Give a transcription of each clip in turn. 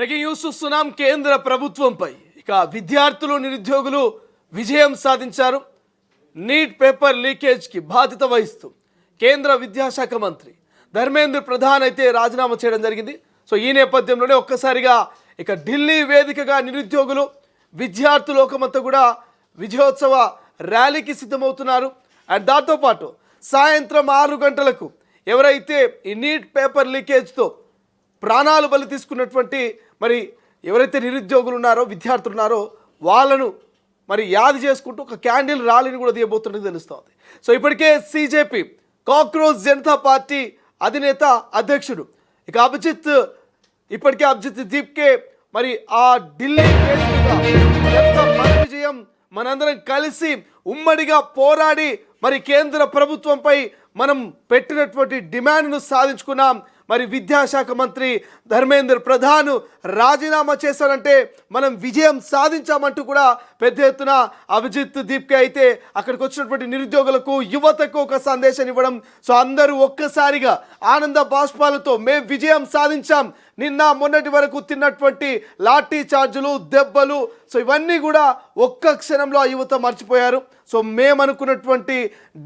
Breaking news చూస్తున్నాం. కేంద్ర ప్రభుత్వంపై ఇక విద్యార్థులు నిరుద్యోగులు విజయం సాధించారు. నీట్ పేపర్ లీకేజ్కి బాధ్యత వహిస్తూ కేంద్ర విద్యాశాఖ మంత్రి ధర్మేంద్ర ప్రధాన్ అయితే రాజీనామా చేయడం జరిగింది. సో ఈ నేపథ్యంలోనే ఒక్కసారిగా ఇక ఢిల్లీ వేదికగా నిరుద్యోగులు విద్యార్థులు లోకమంతా కూడా విజయోత్సవ ర్యాలీకి సిద్ధమవుతున్నారు. అండ్ దాంతోపాటు సాయంత్రం 6 గంటలకు ఎవరైతే ఈ నీట్ పేపర్ లీకేజ్తో ప్రాణాలు బలి తీసుకున్నటువంటి మరి ఎవరైతే నిరుద్యోగులు ఉన్నారో విద్యార్థులు ఉన్నారో వాళ్ళను మరి యాది చేసుకుంటూ ఒక క్యాండిల్ ర్యాలీని కూడా తీయబోతున్నది తెలుస్తోంది. సో ఇప్పటికే సిజేపీ కాక్రోచ్ జనతా పార్టీ అధినేత అధ్యక్షుడు ఇక అభిజిత్ దీప్కే మరి ఆ ఢిల్లీ విజయం మనందరం కలిసి ఉమ్మడిగా పోరాడి మరి కేంద్ర ప్రభుత్వంపై మనం పెట్టినటువంటి డిమాండ్ను సాధించుకున్నాం. మరి విద్యాశాఖ మంత్రి ధర్మేంద్ర ప్రధాన్ రాజీనామా చేశారంటే మనం విజయం సాధించామంటూ కూడా పెద్ద ఎత్తున అభిజిత్ దీప్కే అయితే అక్కడికి వచ్చినటువంటి నిరుద్యోగులకు యువతకు ఒక సందేశం ఇవ్వడం. సో అందరూ ఒక్కసారిగా ఆనంద బాష్పాలతో మేము విజయం సాధించాం, నిన్న మొన్నటి వరకు తిన్నటువంటి లాఠీ చార్జులు దెబ్బలు సో ఇవన్నీ కూడా ఒక్క క్షణంలో ఆ యువత మర్చిపోయారు. సో మేమనుకున్నటువంటి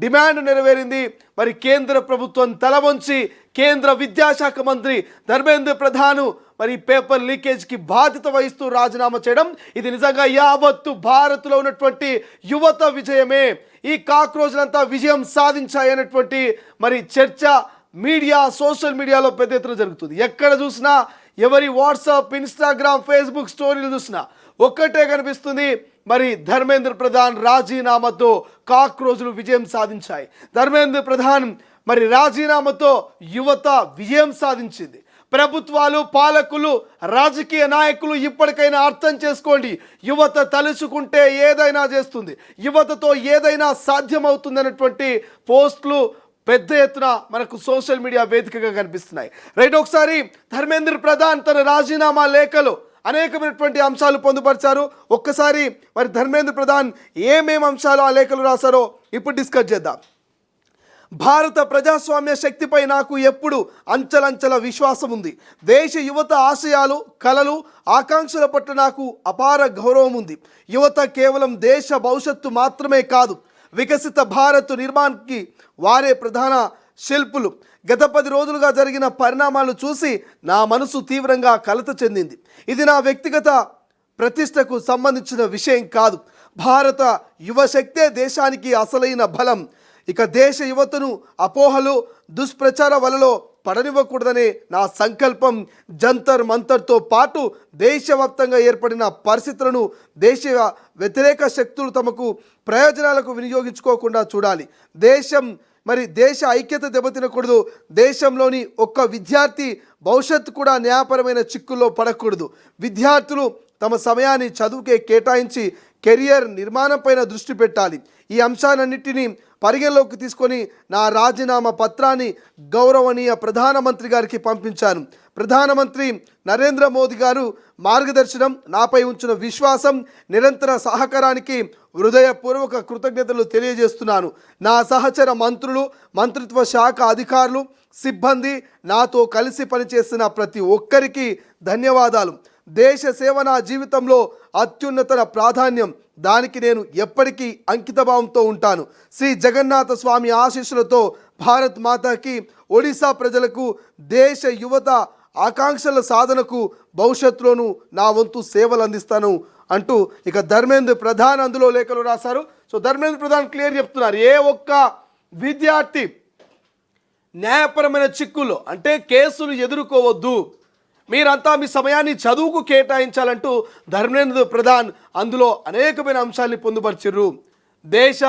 డిమాండ్ నెరవేరింది. మరి కేంద్ర ప్రభుత్వం తల వంచి కేంద్ర విద్యాశాఖ మంత్రి ధర్మేంద్ర ప్రధాన్ మరి పేపర్ లీకేజ్కి బాధ్యత వహిస్తూ రాజీనామా చేయడం ఇది నిజంగా యావత్తు భారత్లో ఉన్నటువంటి యువత విజయమే. ఈ కాక్రోచ్లంతా విజయం సాధించాయనేటువంటి మరి చర్చ మీడియా సోషల్ మీడియాలో పెద్ద ఎత్తున జరుగుతుంది. ఎక్కడ చూసినా ఎవరి వాట్సాప్ ఇన్స్టాగ్రామ్ ఫేస్బుక్ స్టోరీలు చూసినా ఒక్కటే కనిపిస్తుంది, మరి ధర్మేంద్ర ప్రధాన్ రాజీనామాతో కాక్రోచ్లు విజయం సాధించాయి. ధర్మేంద్ర ప్రధాన్ మరి రాజీనామాతో యువత విజయం సాధించింది. ప్రభుత్వాలు పాలకులు రాజకీయ నాయకులు ఇప్పటికైనా అర్థం చేసుకోండి, యువత తలుచుకుంటే ఏదైనా చేస్తుంది, యువతతో ఏదైనా సాధ్యమవుతుంది అనేటువంటి పోస్టులు పెద్ద ఎత్తున మనకు సోషల్ మీడియా వేదికగా కనిపిస్తున్నాయి. రైట్, ఒకసారి ధర్మేంద్ర ప్రధాన్ తన రాజీనామా లేఖలో అనేకమైనటువంటి అంశాలు పొందుపరిచారు. ఒక్కసారి మరి ధర్మేంద్ర ప్రధాన్ ఏమేమి అంశాలు ఆ లేఖలు రాశారో ఇప్పుడు డిస్కస్ చేద్దాం. భారత ప్రజాస్వామ్య శక్తిపై నాకు ఎప్పుడు అంచలంచల విశ్వాసం ఉంది. దేశ యువత ఆశయాలు కలలు ఆకాంక్షల పట్ల నాకు అపార గౌరవం ఉంది. యువత కేవలం దేశ భవిష్యత్తు మాత్రమే కాదు, వికసిత భారత్ నిర్మాణానికి వారే ప్రధాన శిల్పులు. గత 10 రోజులుగా జరిగిన పరిణామాలు చూసి నా మనసు తీవ్రంగా కలత చెందింది. ఇది నా వ్యక్తిగత ప్రతిష్టకు సంబంధించిన విషయం కాదు. భారత యువశక్తే దేశానికి అసలైన బలం. ఇక దేశ యువతను అపోహలు దుష్ప్రచార వలలో పడనివ్వకూడదనే నా సంకల్పం. జంతర్ మంతర్తో పాటు దేశవ్యాప్తంగా ఏర్పడిన పరిస్థితులను దేశ వ్యతిరేక శక్తులు తమకు ప్రయోజనాలకు వినియోగించుకోకుండా చూడాలి. దేశ ఐక్యత దెబ్బతినకూడదు. దేశంలోని ఒక్క విద్యార్థి భవిష్యత్తు కూడా న్యాయపరమైన చిక్కుల్లో పడకూడదు. విద్యార్థులు తమ సమయాన్ని చదువుకే కేటాయించి కెరియర్ నిర్మాణం పైన దృష్టి పెట్టాలి. ఈ అంశాలన్నింటినీ పరిగణలోకి తీసుకొని నా రాజీనామా పత్రాన్ని గౌరవనీయ ప్రధానమంత్రి గారికి పంపించాను. ప్రధానమంత్రి నరేంద్ర మోదీ గారు మార్గదర్శనం, నాపై ఉంచిన విశ్వాసం, నిరంతర సహకారానికి హృదయపూర్వక కృతజ్ఞతలు తెలియజేస్తున్నాను. నా సహచర మంత్రులు, మంత్రిత్వ శాఖ అధికారులు, సిబ్బంది, నాతో కలిసి పనిచేసిన ప్రతి ఒక్కరికి ధన్యవాదాలు. దేశ సేవ నా జీవితంలో అత్యున్నత ప్రాధాన్యం. దానికి నేను ఎప్పటికీ అంకితభావంతో ఉంటాను. శ్రీ జగన్నాథ స్వామి ఆశీస్సులతో భారత్ మాతాకి, ఒడిశా ప్రజలకు, దేశ యువత ఆకాంక్షల సాధనకు భవిష్యత్తులోనూ నా వంతు సేవలు అందిస్తాను అంటూ ఇక ధర్మేంద్ర ప్రధాన్ అందులో లేఖలు రాశారు. సో ధర్మేంద్ర ప్రధాన్ క్లియర్ చెప్తున్నారు, ఏ ఒక్క విద్యార్థి న్యాయపరమైన చిక్కుల్లో అంటే కేసులు ఎదుర్కోవద్దు, మీరంతా మీ సమయాన్ని చదువుకు కేటాయించాలంటూ ధర్మేంద్ర ప్రధాన్ అందులో అనేకమైన అంశాన్ని పొందుపరిచిర్రు. దేశ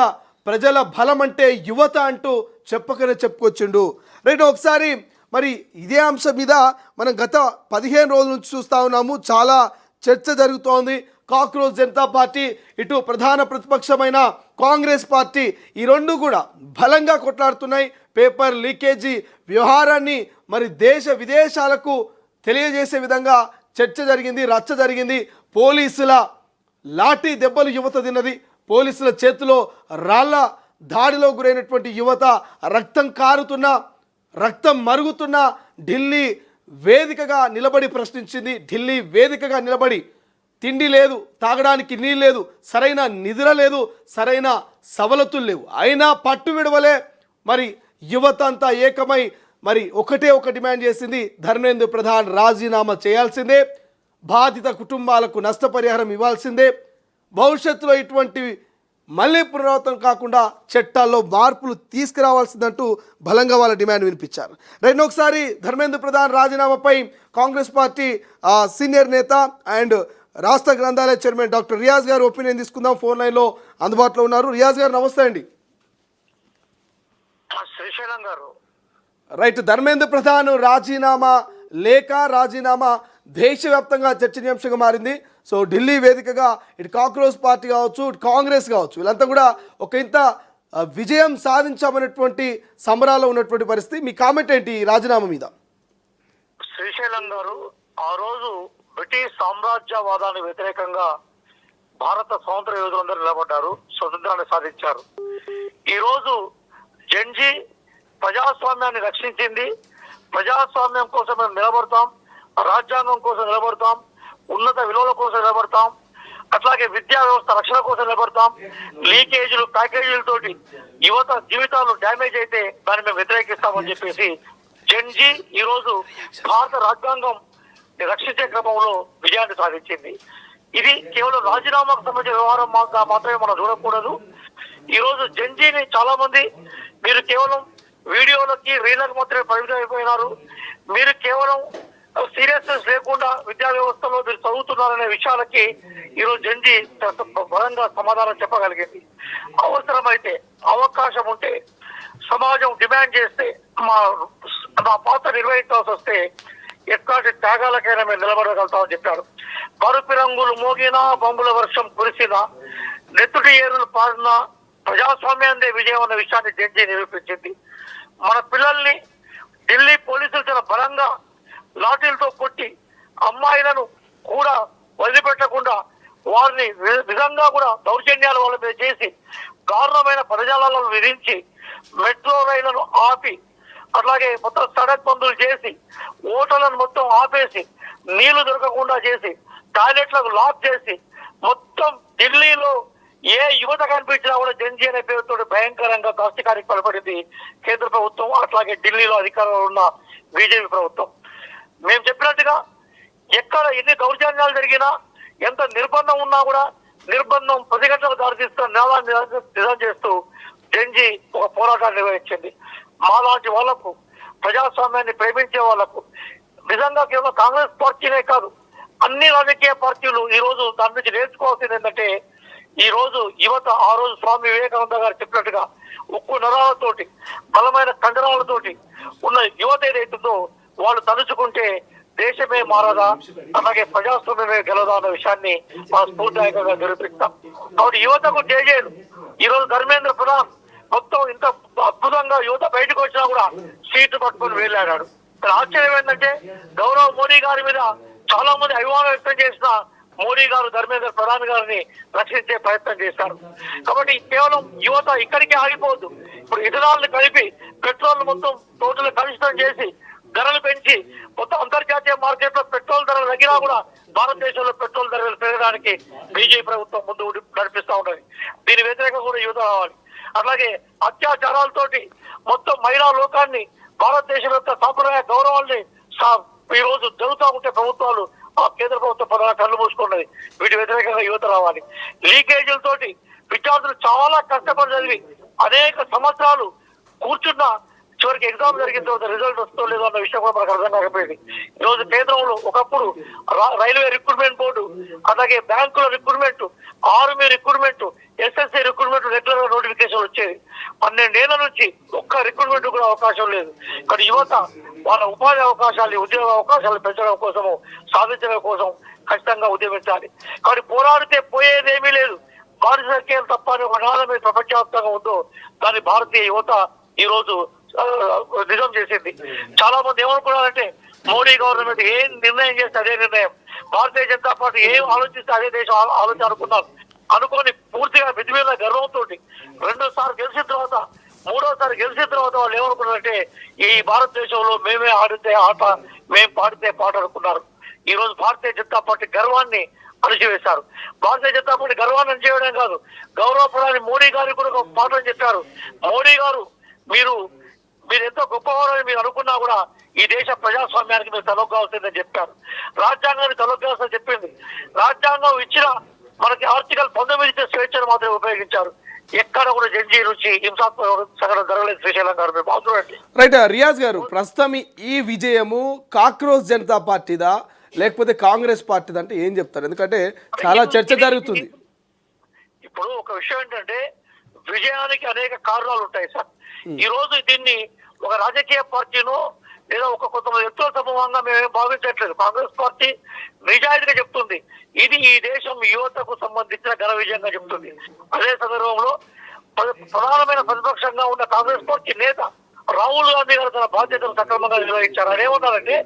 ప్రజల బలం అంటే యువత అంటూ చెప్పకనే చెప్పుకొచ్చిండు. రైట్, ఒకసారి మరి ఇదే అంశం మీద మనం గత 15 రోజుల నుంచి చూస్తూ ఉన్నాము. చాలా చర్చ జరుగుతోంది. కాక్రోచ్ జనతా పార్టీ, ఇటు ప్రధాన ప్రతిపక్షమైన కాంగ్రెస్ పార్టీ, ఈ రెండు కూడా బలంగా కొట్లాడుతున్నాయి. పేపర్ లీకేజీ వ్యవహారాన్ని మరి దేశ విదేశాలకు తెలియజేసే విధంగా చర్చ జరిగింది, రచ్చ జరిగింది. పోలీసుల లాఠీ దెబ్బలు యువత తిన్నది. పోలీసుల చేతిలో రాళ్ల దాడిలో గురైనటువంటి యువత రక్తం కారుతున్న రక్తం మరుగుతున్న ఢిల్లీ వేదికగా నిలబడి ప్రశ్నించింది. ఢిల్లీ వేదికగా నిలబడి తిండి లేదు, తాగడానికి నీళ్ళు లేదు, సరైన నిద్ర లేదు, సరైన సవలతులు లేవు, అయినా పట్టు విడవలే మరి యువత అంతా ఏకమై మరి ఒకటే ఒక డిమాండ్ చేసింది, ధర్మేంద్ర ప్రధాన్ రాజీనామా చేయాల్సిందే, బాధిత కుటుంబాలకు నష్టపరిహారం ఇవ్వాల్సిందే, భవిష్యత్తులో ఇటువంటి మళ్ళీ పునరావృతం కాకుండా చట్టాల్లో మార్పులు తీసుకురావాల్సిందంటూ బలంగా వాళ్ళ డిమాండ్ వినిపించారు. రెండు ఒకసారి ధర్మేంద్ర ప్రధాన్ రాజీనామాపై కాంగ్రెస్ పార్టీ సీనియర్ నేత అండ్ రాష్ట్ర గ్రంథాలయ చైర్మన్ డాక్టర్ రియాజ్ గారు ఒపీనియన్ తీసుకుందాం. ఫోన్ లైన్లో అందుబాటులో ఉన్నారు. రియాజ్ గారు నమస్తే అండి. శ్రీశైలం గారు రైట్, ధర్మేంద్ర ప్రధాన్ రాజీనామా దేశవ్యాప్తంగా చర్చనీయాంశంగా మారింది. సో ఢిల్లీ వేదికగా ఇటు కాంగ్రెస్ పార్టీ కావచ్చు, ఇటు కాంగ్రెస్ కావచ్చు, వీళ్ళంతా కూడా ఒక ఇంత విజయం సాధించామనేటువంటి సంబరాల్లో ఉన్నటువంటి పరిస్థితి. మీ కామెంట్ ఏంటి ఈ రాజీనామా మీద? శ్రీశైలం గారు, ఆ రోజు బ్రిటిష్ సామ్రాజ్యవాదానికి వ్యతిరేకంగా భారత స్వాతంత్ర యోధులందరూ నిలబడ్డారు, స్వతంత్రాన్ని సాధించారు. ఈ రోజు జెన్జీ ప్రజాస్వామ్యాన్ని రక్షించింది. ప్రజాస్వామ్యం కోసం మేము నిలబడతాం, రాజ్యాంగం కోసం నిలబడతాం, ఉన్నత విలువల కోసం నిలబడతాం, అట్లాగే విద్యా వ్యవస్థ రక్షణ కోసం నిలబడతాం. లీకేజీలు ప్యాకేజీలతోటి యువత జీవితాలు డ్యామేజ్ అయితే దాన్ని మేము వ్యతిరేకిస్తామని చెప్పేసి జెన్జీ ఈ రోజు భారత రాజ్యాంగం రక్షించే క్రమంలో విజయాన్ని సాధించింది. ఇది కేవలం రాజీనామాకు సంబంధించిన వ్యవహారం మాత్రమే మనం చూడకూడదు. ఈ రోజు జెన్జీని చాలా మంది మీరు కేవలం వీడియోలకి రీళ్ళకి మాత్రమే పరిమితం అయిపోయినారు, మీరు కేవలం సీరియస్నెస్ లేకుండా విద్యా వ్యవస్థలో మీరు చదువుతున్నారనే విషయాలకి ఈరోజు జెన్జీ బలంగా సమాధానం చెప్పగలిగింది. అవసరమైతే అవకాశం ఉంటే సమాజం డిమాండ్ చేస్తే మా పాత్ర నిర్వహించాల్సి వస్తే ఎట్లాంటి త్యాగాలకైనా మేము నిలబడగలుగుతామని చెప్పారు. కరుపు రంగులు మోగినా, బొంగుల వర్షం కురిసినా, నెత్తుటి ఏరులు పాడినా ప్రజాస్వామ్యాన్ని విజయం అన్న విషయాన్ని జెన్జీ నిరూపించింది. మన పిల్లల్ని ఢిల్లీ పోలీసులు చాలా బలంగా లాఠీలతో కొట్టి అమ్మాయిలను కూడా వదిలిపెట్టకుండా వారిని నిజంగా కూడా దౌర్జన్యాలు వాళ్ళ మీద చేసి దారుణమైన పదజాలను విధించి మెట్రో రైళ్లను ఆపి అట్లాగే మొత్తం సడక్ బందులు చేసి ఓటర్లను మొత్తం ఆపేసి నీళ్లు దొరకకుండా చేసి టాయిలెట్లకు లాక్ చేసి మొత్తం ఢిల్లీలో ఏ యువత కనిపించినా కూడా జెన్జీ అనే పేరుతో భయంకరంగా దాష్టికానికి పాల్పడింది కేంద్ర ప్రభుత్వం, అట్లాగే ఢిల్లీలో అధికారంలో ఉన్న బీజేపీ ప్రభుత్వం. మేము చెప్పినట్టుగా ఎక్కడ ఎన్ని దౌర్జన్యాలు జరిగినా, ఎంత నిర్బంధం ఉన్నా కూడా నిర్బంధం ప్రతిఘటనకు దారితీస్తున్న నేరాన్ని నిజం చేస్తూ జెన్జీ ఒక పోరాటాన్ని నిర్వహించింది. మాలాంటి వాళ్లకు, ప్రజాస్వామ్యాన్ని ప్రేమించే వాళ్లకు, నిజంగా కేవలం కాంగ్రెస్ పార్టీనే కాదు అన్ని రాజకీయ పార్టీలు ఈ రోజు దాని నుంచి నేర్చుకోవాల్సింది ఏంటంటే, ఈ రోజు యువత ఆ రోజు స్వామి వివేకానంద గారు చెప్పినట్టుగా ఉక్కు నరాలతోటి బలమైన కండరాలతోటి ఉన్న యువత ఏదైతుందో వాళ్ళు తలుచుకుంటే దేశమే మారదా, అలాగే ప్రజాస్వామ్యమే గెలదా అన్న విషయాన్ని మన స్ఫూర్తిదాయకంగా నిరూపిస్తాం. కాబట్టి యువతకు జేజేలు. ఈ రోజు ధర్మేంద్ర ప్రధాన్ మొత్తం ఇంత అద్భుతంగా యువత బయటకు వచ్చినా కూడా సీట్లు పట్టుకొని వెళ్ళాడు. ఆశ్చర్యం ఏంటంటే గౌరవ్ మోడీ గారి మీద చాలా మంది అభిమానం వ్యక్తం చేసిన మోడీ గారు ధర్మేంద్ర ప్రధాన్ గారిని రక్షించే ప్రయత్నం చేశారు. కాబట్టి కేవలం యువత ఇక్కడికే ఆగిపోవద్దు. ఇప్పుడు ఇథనాల్ కలిపి పెట్రోల్ మొత్తం టోటల్ కలుషితం చేసి ధరలు పెంచి మొత్తం అంతర్జాతీయ మార్కెట్ లో పెట్రోల్ ధరలు తగ్గినా కూడా భారతదేశంలో పెట్రోల్ ధరలు పెరగడానికి బీజేపీ ప్రభుత్వం ముందు నడిపిస్తూ ఉంటది. దీని వ్యతిరేకంగా కూడా యువత రావాలి. అలాగే అత్యాచారాలతోటి మొత్తం మహిళా లోకాన్ని, భారతదేశం యొక్క సాంప్రదాయ గౌరవాల్ని ఈ రోజు జరుగుతూ ఉంటే ప్రభుత్వాలు ఆ కేంద్ర ప్రభుత్వం పదాలు కళ్ళు మూసుకున్నది. వీటి వ్యతిరేకంగా యువత రావాలి. లీకేజీలతోటి విద్యార్థులు చాలా కష్టపడి చదివి అనేక సంవత్సరాలు కూర్చున్న చివరికి ఎగ్జామ్ జరిగిన తర్వాత రిజల్ట్ వస్తుందో లేదో అన్న విషయం కూడా మనకు అర్థం కాకపోయింది. ఈ రోజు కేంద్రంలో ఒకప్పుడు రైల్వే రిక్రూట్మెంట్ బోర్డు, అలాగే బ్యాంకుల recruitment, army recruitment, SSC recruitment regular notification వచ్చేది. 12 ఏళ్ల నుంచి ఒక్క రిక్రూట్మెంట్ కూడా అవకాశం లేదు. కానీ యువత వాళ్ళ ఉపాధి అవకాశాలు, ఉద్యోగ అవకాశాలు పెంచడం కోసము, సాధించడం కోసం ఖచ్చితంగా ఉద్యమించాలి. కానీ పోరాడితే పోయేదేమీ లేదు, బానిస సంఖ్యలు తప్ప అని ఒక నాదమే ప్రపంచవ్యాప్తంగా ఉందో దాన్ని భారతీయ యువత ఈ రోజు నిజం చేసింది. చాలా మంది ఏమనుకున్నారంటే మోడీ గవర్నమెంట్ ఏం నిర్ణయం చేస్తే అదే నిర్ణయం, భారతీయ జనతా పార్టీ ఏం ఆలోచిస్తే అదే దేశం ఆలోచన అనుకున్నారు. అనుకోని పూర్తిగా మితిమీరిన గర్వంతో రెండోసారి గెలిచిన తర్వాత, మూడోసారి గెలిచిన తర్వాత వాళ్ళు ఏమనుకున్నారంటే ఈ భారతదేశంలో మేమే ఆడితే ఆట మేము పాడితే పాట అనుకున్నారు. ఈ రోజు భారతీయ జనతా పార్టీ గర్వాన్ని అణిచివేశారు. భారతీయ జనతా పార్టీ గర్వాన్ని అణిచివేయడం కాదు, గౌరవపడాలని మోడీ గారికి కూడా ఒక పాఠం చెప్పారు. మోడీ గారు మీరు ఎంతో గొప్పవారని మీరు అనుకున్నా కూడా ఈ దేశ ప్రజాస్వామ్యానికి మీరు తలొగ్గాల్సిందని చెప్పారు. రాజ్యాంగాన్ని తలొగ్గాల్సిందని చెప్పింది. రాజ్యాంగం ఇచ్చిన మనకి ఆర్టికల్ 19 ఇచ్చే స్వేచ్ఛను మాత్రమే ఉపయోగించారు. ఎక్కడ కూడా జడ్జి రుచి హింసాత్మక సంఘటన జరగలేదు. శ్రీశైలం గారు మీరు బాగుండండి. రైట్ రియాజ్ గారు, ప్రస్తుతం ఈ విజయము కాక్రోచ్ జనతా పార్టీదా లేకపోతే కాంగ్రెస్ పార్టీదా అంటే ఏం చెప్తారు? ఎందుకంటే చాలా చర్చ జరుగుతుంది. ఇప్పుడు ఒక విషయం ఏంటంటే విజయానికి అనేక కారణాలు ఉంటాయి సార్. ఈ రోజు దీన్ని ఒక రాజకీయ పార్టీను లేదా ఒక కొంతమంది వ్యక్తుల సమూహంగా మేమేం భావించట్లేదు. కాంగ్రెస్ పార్టీ నిజాయితీగా చెప్తుంది ఇది ఈ దేశం యువతకు సంబంధించిన ఘన విజయంగా చెప్తుంది. అదే సందర్భంలో ప్రధానమైన ప్రతిపక్షంగా ఉన్న కాంగ్రెస్ పార్టీ నేత రాహుల్ గాంధీ గారు తన బాధ్యతను సక్రమంగా నిర్వహించారు. ఆయన ఏమన్నారంటే,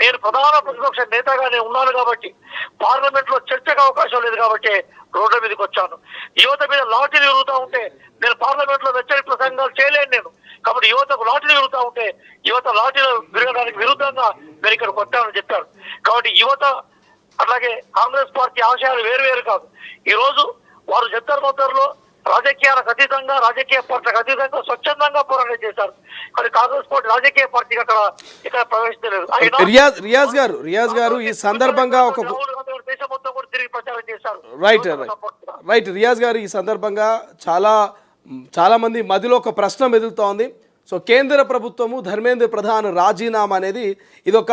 నేను ప్రధాన ప్రతిపక్ష నేతగా నేను ఉన్నాను కాబట్టి పార్లమెంట్ లో చర్చకు అవకాశం లేదు కాబట్టి రోడ్ల మీదకి వచ్చాను. యువత మీద లాఠీలు విరుగుతూ ఉంటే నేను పార్లమెంట్ లో వెచ్చని ప్రసంగాలు చేయలేను నేను, కాబట్టి యువతకు లాఠీలు విరుగుతూ ఉంటే యువత లాఠీలు విరగడానికి విరుద్ధంగా నేను ఇక్కడికి వచ్చానని చెప్పారు. కాబట్టి యువత అట్లాగే కాంగ్రెస్ పార్టీ ఆశయాలు వేరు కాదు. ఈ రోజు వారు జంతర్ మంతర్లో రాజకీయాలకు అతీతంగా, రాజకీయ పార్టీలకు అతీతంగా స్వచ్ఛందంగా పోరాటం చేశారు. కానీ కాంగ్రెస్ పార్టీ రాజకీయ పార్టీకి ఇక్కడ ప్రవేశించలేదు. రియాజ్ గారు ఈ సందర్భంగా ఒక దేశం మొత్తం కూడా తిరిగి ప్రచారం చేశారు. రైట్ రియాజ్ గారు, ఈ సందర్భంగా చాలా మంది మధ్యలో ఒక ప్రశ్న మెదులుతోంది. సో కేంద్ర ప్రభుత్వము ధర్మేంద్ర ప్రధాన్ రాజీనామా అనేది ఇదొక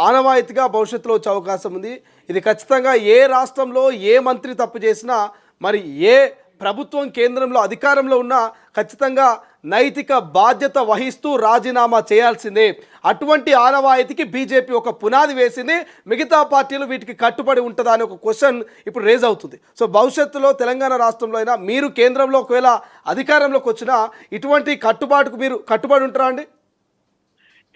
ఆనవాయితీగా భవిష్యత్తులో వచ్చే అవకాశం ఉంది. ఇది ఖచ్చితంగా ఏ రాష్ట్రంలో ఏ మంత్రి తప్పు చేసినా, మరి ఏ ప్రభుత్వం కేంద్రంలో అధికారంలో ఉన్నా ఖచ్చితంగా నైతిక బాధ్యత వహిస్తూ రాజీనామా చేయాల్సిందే. అటువంటి ఆనవాయితీకి బీజేపీ ఒక పునాది వేసింది. మిగతా పార్టీలు వీటికి కట్టుబడి ఉంటుందా అని ఒక క్వశ్చన్ ఇప్పుడు రేజ్ అవుతుంది. సో భవిష్యత్తులో తెలంగాణ రాష్ట్రంలో అయినా మీరు కేంద్రంలో ఒకవేళ అధికారంలోకి వచ్చినా ఇటువంటి కట్టుబాటుకు మీరు కట్టుబడి ఉంటారా అండి?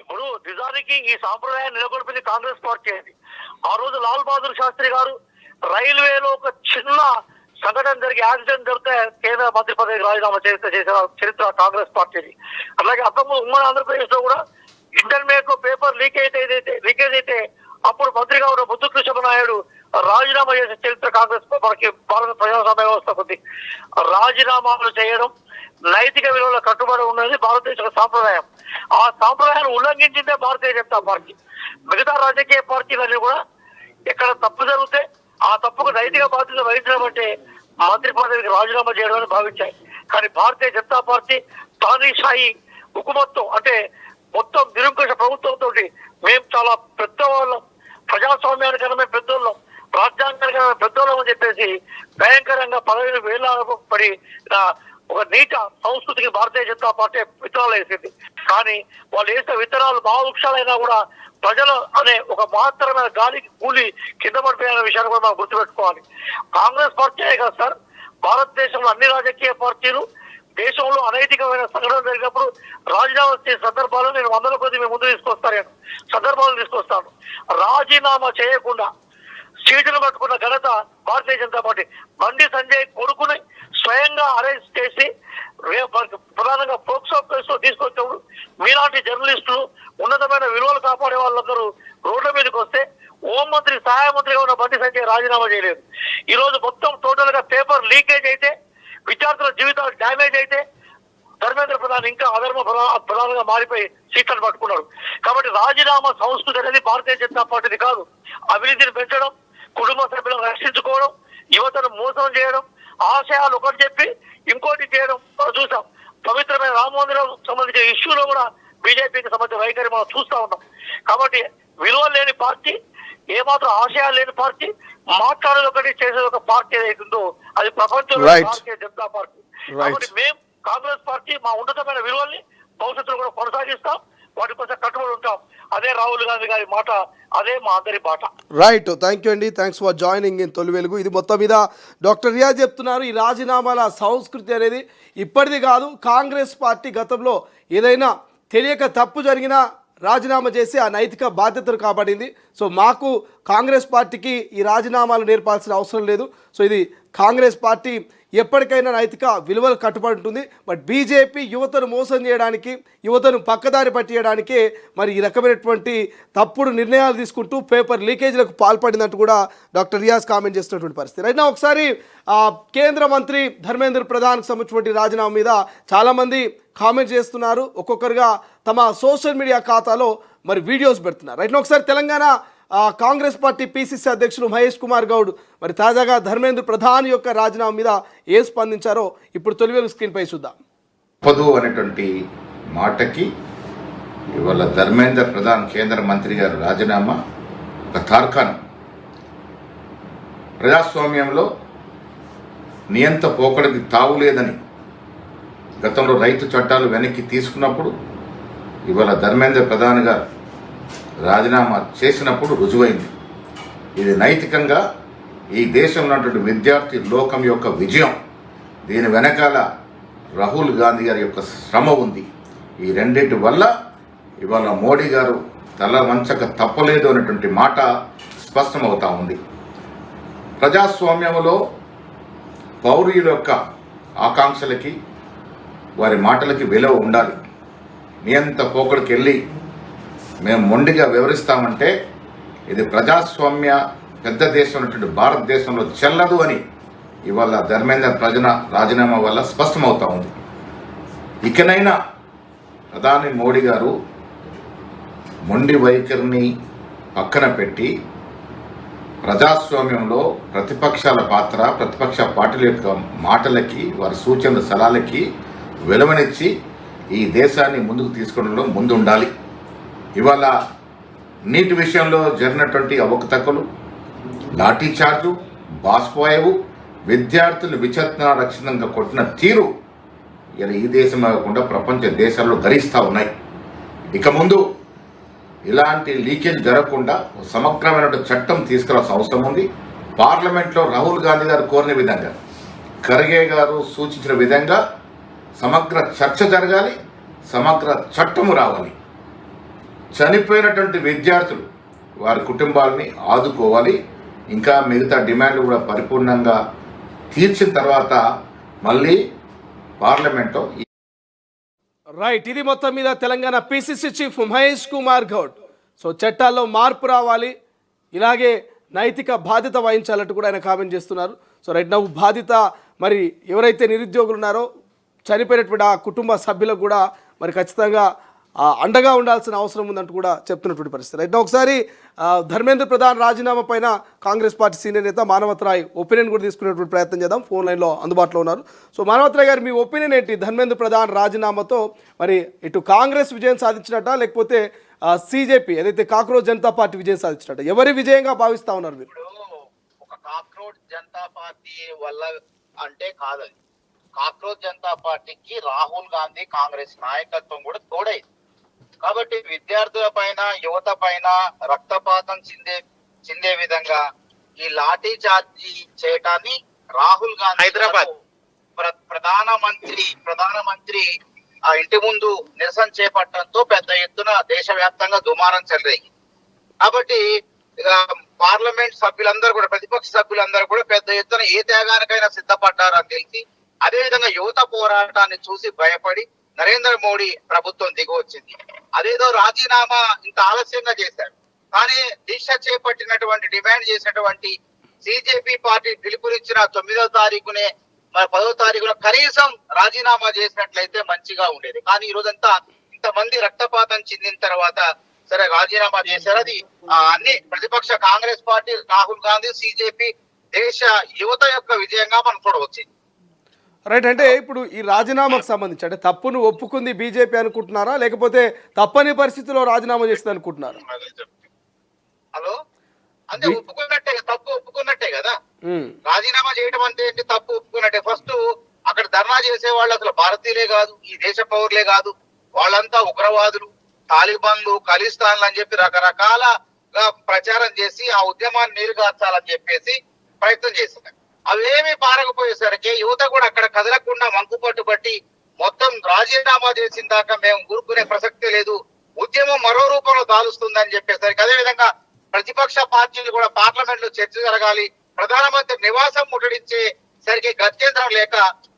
ఇప్పుడు నిజానికి ఈ సాంప్రదాయాన్ని నెలకొల్పింది కాంగ్రెస్ పార్టీ. ఆ రోజు లాల్ బహదూర్ శాస్త్రి గారు రైల్వేలో ఒక చిన్న సంఘటన జరిగి యాక్సిడెంట్ జరిగితే కేంద్ర మంత్రి పదవికి రాజీనామా చేసిన చరిత్ర కాంగ్రెస్ పార్టీది. అలాగే అప్పుడు ఉమ్మడి ఆంధ్రప్రదేశ్ లో కూడా ఇంటర్మీడియట్ లో పేపర్ లీకేజ్ అయితే అప్పుడు మంత్రిగా ఉన్న ముద్దు కృష్ణ నాయుడు రాజీనామా చేసిన చరిత్ర కాంగ్రెస్ మనకి భారత ప్రజాస్వామ్య వ్యవస్థ ఉంది. రాజీనామాలు చేయడం నైతిక విలువల కట్టుబడి ఉన్నది భారతదేశ సాంప్రదాయం. ఆ సాంప్రదాయాన్ని ఉల్లంఘించిందే భారతీయ జనతా పార్టీ. మిగతా రాజకీయ పార్టీలన్నీ కూడా ఎక్కడ తప్పు జరిగితే ఆ తప్పుకు నైతిక బాధ్యత వహించడం అంటే మంత్రి పదవికి రాజీనామా చేయడం అని భావించాయి. కానీ భారతీయ జనతా పార్టీ తానీషాయి హుకుమత్తో అంటే మొత్తం నిరంకుశ ప్రభుత్వంతో మేము చాలా పెద్దవాళ్ళం, ప్రజాస్వామ్యానికైనా మేము పెద్దోళ్ళం, రాజ్యాంగానికైనా మేము పెద్దోళ్ళం అని చెప్పేసి భయంకరంగా పదవిని వేలాపడి ఒక నీట సంస్కృతికి భారతీయ జనతా పార్టీ విత్తనాలు వేసింది. కానీ వాళ్ళు వేసిన విత్తనాలు మహావృక్షాలైనా కూడా ప్రజలు అనే ఒక మహత్తరమైన గాలికి కూలి కింద పడిపోయిన విషయాన్ని కూడా మనం గుర్తుపెట్టుకోవాలి. కాంగ్రెస్ పార్టీయే కాదు సార్, భారతదేశంలో అన్ని రాజకీయ పార్టీలు దేశంలో అనైతికమైన సంఘటన జరిగినప్పుడు రాజీనామా చేసే సందర్భాలు నేను 100 కొద్ది మేము ముందు సందర్భాలు తీసుకొస్తాను. రాజీనామా చేయకుండా సీటును పట్టుకున్న ఘనత భారతీయ జనతా పార్టీ. బండి సంజయ్ కొడుకుని స్వయంగా అరెస్ట్ చేసి ప్రధానంగా పోక్సో కేసులో తీసుకొచ్చినప్పుడు మీలాంటి జర్నలిస్టులు ఉన్నతమైన విలువలు కాపాడే వాళ్ళందరూ రోడ్ల మీదకి వస్తే హోంమంత్రి సహాయ మంత్రిగా ఉన్న బండి సంజయ్ రాజీనామా చేయలేదు. ఈ రోజు మొత్తం టోటల్ గా పేపర్ లీకేజ్ అయితే, విద్యార్థుల జీవితాలు డ్యామేజ్ అయితే ధర్మేంద్ర ప్రధాన్ ఇంకా అధర్మ ప్రధానంగా మారిపోయి సీట్లను పట్టుకున్నాడు. కాబట్టి రాజీనామా సంస్కృతి అనేది భారతీయ జనతా పార్టీది కాదు. అవినీతిని పెంచడం, కుటుంబ సభ్యులను రక్షించుకోవడం, యువతను మోసం చేయడం, ఆశయాలు ఒకటి చెప్పి ఇంకోటి చేయడం మనం చూసాం. పవిత్రమైన రామ మందిరం సంబంధించిన ఇష్యూలో కూడా బీజేపీకి సంబంధించిన వైఖరి మనం చూస్తా ఉన్నాం. కాబట్టి విలువలు లేని పార్టీ, ఏమాత్రం ఆశయాలు లేని పార్టీ, మాట్లాడేది ఒకటి చేసేది ఒక పార్టీ ఏదైతుందో అది ప్రపంచంలో భారతీయ జనతా పార్టీ. కాబట్టి మేము కాంగ్రెస్ పార్టీ మా ఉన్నతమైన విలువల్ని భవిష్యత్తులో కూడా కొనసాగిస్తాం, వాటి కోసం కట్టుబడి ఉంటాం. అదే రాహుల్ గాంధీ గారి మాట, అదే మా అందరి బాట. రైట్, థ్యాంక్ యూ అండి, థ్యాంక్స్ ఫర్ జాయినింగ్ ఇన్ తొలి వెలుగు. ఇది మొత్తం మీద డాక్టర్ రియాజ్ చెప్తున్నారు, ఈ రాజీనామాల సంస్కృతి అనేది ఇప్పటిది కాదు. కాంగ్రెస్ పార్టీ గతంలో ఏదైనా తెలియక తప్పు జరిగినా రాజీనామా చేసి ఆ నైతిక బాధ్యతను కాపాడింది. సో మాకు కాంగ్రెస్ పార్టీకి ఈ రాజీనామాలు నేర్పాల్సిన అవసరం లేదు. సో ఇది కాంగ్రెస్ పార్టీ ఎప్పటికైనా నైతిక విలువలు కట్టుబడి ఉంటుంది. బట్ బీజేపీ యువతను మోసం చేయడానికి, యువతను పక్కదారి పట్టియడానికే మరి ఈ రకమైనటువంటి తప్పుడు నిర్ణయాలు తీసుకుంటూ పేపర్ లీకేజీలకు పాల్పడిందంటూ కూడా డాక్టర్ రియాజ్ కామెంట్ చేస్తున్నటువంటి పరిస్థితి. రైట్ నా ఒకసారి కేంద్ర మంత్రి ధర్మేంద్ర ప్రధాన్కి సంబంధించినటువంటి రాజీనామా మీద చాలామంది కామెంట్ చేస్తున్నారు. ఒక్కొక్కరుగా తమ సోషల్ మీడియా ఖాతాలో మరి వీడియోస్ పెడుతున్నారు. రైట్ నా ఒకసారి తెలంగాణ కాంగ్రెస్ పార్టీ పిసిసి అధ్యక్షులు మహేష్ కుమార్ గౌడ్ మరి తాజాగా ధర్మేంద్ర ప్రధాన్ యొక్క రాజీనామా మీద ఏం స్పందించారో ఇప్పుడు తొలివేలు స్క్రీన్ పై చూద్దాం. తప్పదు అనేటువంటి మాటకి ఇవాళ ధర్మేంద్ర ప్రధాన్ కేంద్ర మంత్రి గారు రాజీనామా ఒక తార్కాణం. ప్రజాస్వామ్యంలో నియంత పోకడికి తావు లేదని గతంలో రైతు చట్టాలు వెనక్కి తీసుకున్నప్పుడు ఇవాళ ధర్మేంద్ర ప్రధాన్ గారు రాజీనామా చేసినప్పుడు రుజువైంది. ఇది నైతికంగా ఈ దేశంలో ఉన్నటువంటి విద్యార్థి లోకం యొక్క విజయం. దీని వెనకాల రాహుల్ గాంధీ గారి యొక్క శ్రమ ఉంది. ఈ రెండింటి వల్ల ఇవాళ మోడీ గారు తల వంచక తప్పలేదు అనేటువంటి మాట స్పష్టమవుతా ఉంది. ప్రజాస్వామ్యంలో పౌరుల యొక్క ఆకాంక్షలకి వారి మాటలకి విలువ ఉండాలి. నియంత పోకడికి వెళ్ళి మేము మొండిగా వివరిస్తామంటే ఇది ప్రజాస్వామ్య పెద్ద దేశం ఉన్నటువంటి భారతదేశంలో చెల్లదు అని ఇవాళ ధర్మేంద్ర రాజీనామా వల్ల స్పష్టమవుతా ఉంది. ఇకనైనా ప్రధాని మోడీ గారు మొండి వైఖరిని పక్కన పెట్టి ప్రజాస్వామ్యంలో ప్రతిపక్షాల పాత్ర, ప్రతిపక్ష పార్టీల యొక్క మాటలకి, వారి సూచనల సలహాలకి విలువనిచ్చి ఈ దేశాన్ని ముందుకు తీసుకోవడంలో ముందు ఉండాలి. ఇవాళ నీటి విషయంలో జరిగినటువంటి అవకతవకలు, లాఠీ చార్జు, బాష్పాయవు, విద్యార్థులు విచక్షణారహితంగా కొట్టిన తీరు ఇలా ఈ దేశం కాకుండా ప్రపంచ దేశాల్లో గరిస్తూ ఉన్నాయి. ఇక ముందు ఇలాంటి లీకేజ్ జరగకుండా సమగ్రమైన చట్టం తీసుకురావాల్సిన అవసరం ఉంది. పార్లమెంట్లో రాహుల్ గాంధీ గారు కోరిన విధంగా, ఖర్గే గారు సూచించిన విధంగా సమగ్ర చర్చ జరగాలి, సమగ్ర చట్టము రావాలి. చనిపోయినటువంటి విద్యార్థులు వారి కుటుంబాలని ఆదుకోవాలి. ఇంకా మిగతా డిమాండ్లు కూడా పరిపూర్ణంగా తీర్చిన తర్వాత మళ్ళీ పార్లమెంట్లో. రైట్, ఇది మొత్తం మీద Telangana PCC chief Mahesh Kumar Goud. So చట్టాల్లో మార్పు రావాలి, ఇలాగే నైతిక బాధ్యత వహించాలంటూ కూడా ఆయన కామెంట్ చేస్తున్నారు. సో రైట్ నవ్వు బాధ్యత మరి ఎవరైతే నిరుద్యోగులు ఉన్నారో చనిపోయినటువంటి ఆ కుటుంబ సభ్యులకు కూడా మరి ఖచ్చితంగా అండగా ఉండాల్సిన అవసరం ఉందంటూ కూడా చెప్తున్నటువంటి పరిస్థితి. రైట్ ఒకసారి ధర్మేంద్ర ప్రధాన్ రాజీనామా పైన కాంగ్రెస్ పార్టీ సీనియర్ నేత మానవతరాయ్ ఒపీనియన్ కూడా తీసుకునేటువంటి ప్రయత్నం చేద్దాం. ఫోన్ లైన్లో అందుబాటులో ఉన్నారు. సో మానవతరాయ్ గారు, మీ ఒపీనియన్ ఏంటి? ధర్మేంద్ర ప్రధాన్ రాజీనామాతో మరి ఇటు కాంగ్రెస్ విజయం సాధించినట్ట, లేకపోతే సిజేపీ ఏదైతే కాక్రోచ్ జనతా పార్టీ విజయం సాధించినట్ట, ఎవరి విజయంగా భావిస్తా ఉన్నారు మీరు? ఒక కాక్రోచ్ జనతా పార్టీ వల్ల అంటే కాదని, కాక్రోచ్ జనతా పార్టీకి రాహుల్ గాంధీ కాంగ్రెస్ నాయకత్వం కూడా తోడైంది. కాబట్టి విద్యార్థుల పైన, యువత పైన రక్తపాతం చిందే విధంగా ఈ లాఠీ చార్జీ చేయటాన్ని రాహుల్ గాంధీ హైదరాబాద్ ప్రధానమంత్రి ఆ ఇంటి ముందు నిరసన చేపట్టడంతో పెద్ద ఎత్తున దేశవ్యాప్తంగా దుమారం చెలరేగింది. కాబట్టి పార్లమెంట్ సభ్యులందరూ కూడా, ప్రతిపక్ష సభ్యులందరూ కూడా పెద్ద ఎత్తున ఏ త్యాగానికైనా సిద్ధపడ్డారని తెలిసి, అదేవిధంగా యువత పోరాటాన్ని చూసి భయపడి నరేంద్ర మోడీ ప్రభుత్వం దిగి వచ్చింది. అదేదో రాజీనామా ఇంత ఆలస్యంగా చేశారు. కానీ దీక్ష చేపట్టినటువంటి, డిమాండ్ చేసినటువంటి సిజేపీ పార్టీ పిలుపునిచ్చిన 9వ తారీఖునే, మరి 10వ తారీఖున కనీసం రాజీనామా చేసినట్లయితే మంచిగా ఉండేది. కానీ ఈ రోజంతా ఇంతమంది రక్తపాతం చెందిన తర్వాత సరే రాజీనామా చేశారు. అది అన్ని ప్రతిపక్ష కాంగ్రెస్ పార్టీ, రాహుల్ గాంధీ, సిజేపీ, దేశ యువత యొక్క విజయంగా మనం చూడవచ్చు. రైట్, అంటే ఇప్పుడు ఈ రాజీనామాకు సంబంధించి అంటే తప్పును ఒప్పుకుంది బీజేపీ అనుకుంటున్నారా, లేకపోతే తప్పని పరిస్థితిలో రాజీనామా చేసింది అనుకుంటున్నారా? హలో, అంటే ఒప్పుకున్నట్టే, తప్పు ఒప్పుకున్నట్టే కదా. రాజీనామా చేయడం అంటే ఏంటి? తప్పు ఒప్పుకున్నట్టే. ఫస్ట్ అక్కడ ధర్నా చేసే వాళ్ళు అసలు భారతీయులే కాదు, ఈ దేశ పౌరులే కాదు, వాళ్ళంతా ఉగ్రవాదులు, తాలిబాన్లు, ఖలిస్తాన్లు అని చెప్పి రకరకాలగా ప్రచారం చేసి ఆ ఉద్యమాన్ని నీరుగార్చాలని చెప్పేసి ప్రయత్నం చేస్తున్నారు. అవేమీ పారకపోయేసరికి యువత కూడా అక్కడ కదలకుండా మంకు పట్టుబట్టి మొత్తం రాజీనామా చేసిన దాకా మేము ఊరుకునే ప్రసక్తే లేదు, ఉద్యమం మరో రూపంలో దాలుస్తుందని చెప్పేసరికి, అదేవిధంగా ప్రతిపక్ష పార్టీలు కూడా పార్లమెంట్ లో చర్చ జరగాలి, ప్రధానమంత్రి నివాసం ముట్టడించే సరికి గత్యంతరం లేక